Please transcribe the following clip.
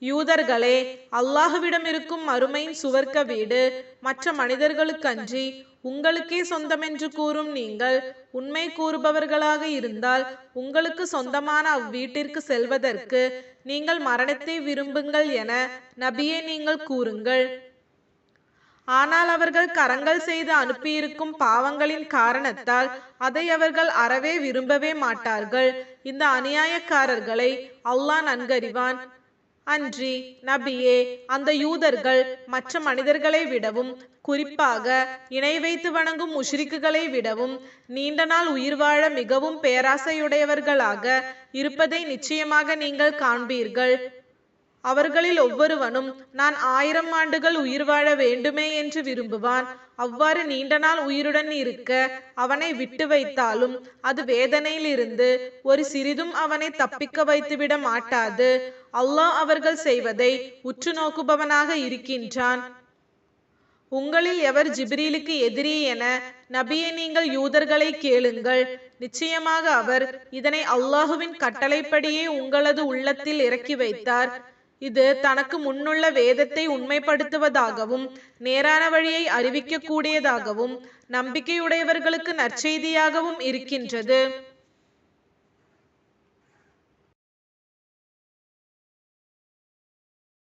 யூதர்களே, அல்லாஹுவிடம் இருக்கும் மறுமையின் சுவர்க்க வீடு மற்ற மனிதர்களுக்கன்றி உங்களுக்கே சொந்தமென்று கூறும் நீங்கள் உண்மை கூறுபவர்களாக இருந்தால் உங்களுக்கு சொந்தமான அவ்வீட்டிற்கு செல்வதற்கு நீங்கள் மரணத்தை விரும்புங்கள் என நபியே நீங்கள் கூறுங்கள். ஆனால் அவர்கள் கரங்கள் செய்து அனுப்பியிருக்கும் பாவங்களின் காரணத்தால் அதை அவர்கள் அறவே விரும்பவே மாட்டார்கள். இந்த அநியாயக்காரர்களை அல்லாஹ் நன்கறிவான். அன்றி நபியே, அந்த யூதர்கள் மற்ற மனிதர்களை விடவும், குறிப்பாக இணை வைத்து வணங்கும் முஷ்ரிக்குகளை விடவும் நீண்ட நாள் உயிர் வாழ மிகவும் பேராசையுடையவர்களாக இருப்பதை நிச்சயமாக நீங்கள் காண்பீர்கள். அவர்களில் ஒவ்வொருவனும் நான் 1000 ஆண்டுகள் உயிர் வாழ வேண்டுமே என்று விரும்புவான். அவ்வாறு நீண்ட நாள் உயிருடன் இருக்க அவனை விட்டு வைத்தாலும் அது வேதனையிலிருந்து ஒரு சிறிதும் அவனை தப்பிக்க வைத்துவிட மாட்டாது. அல்லாஹ் அவர்கள் செய்வதை உற்று நோக்குபவனாக இருக்கின்றான். உங்களில் எவர் ஜிப்ரீலுக்கு எதிரி என நபியை நீங்கள் யூதர்களை கேளுங்கள். நிச்சயமாக அவர் இதனை அல்லாஹுவின் கட்டளைப்படியே உங்களது உள்ளத்தில் இறக்கி வைத்தார். இது தனக்கு முன்னுள்ள வேதத்தை உண்மைப்படுத்துவதாகவும் நேரான வழியை அறிவிக்க கூடியதாகவும் நம்பிக்கையுடையவர்களுக்கு நற்செய்தியாகவும் இருக்கின்றது.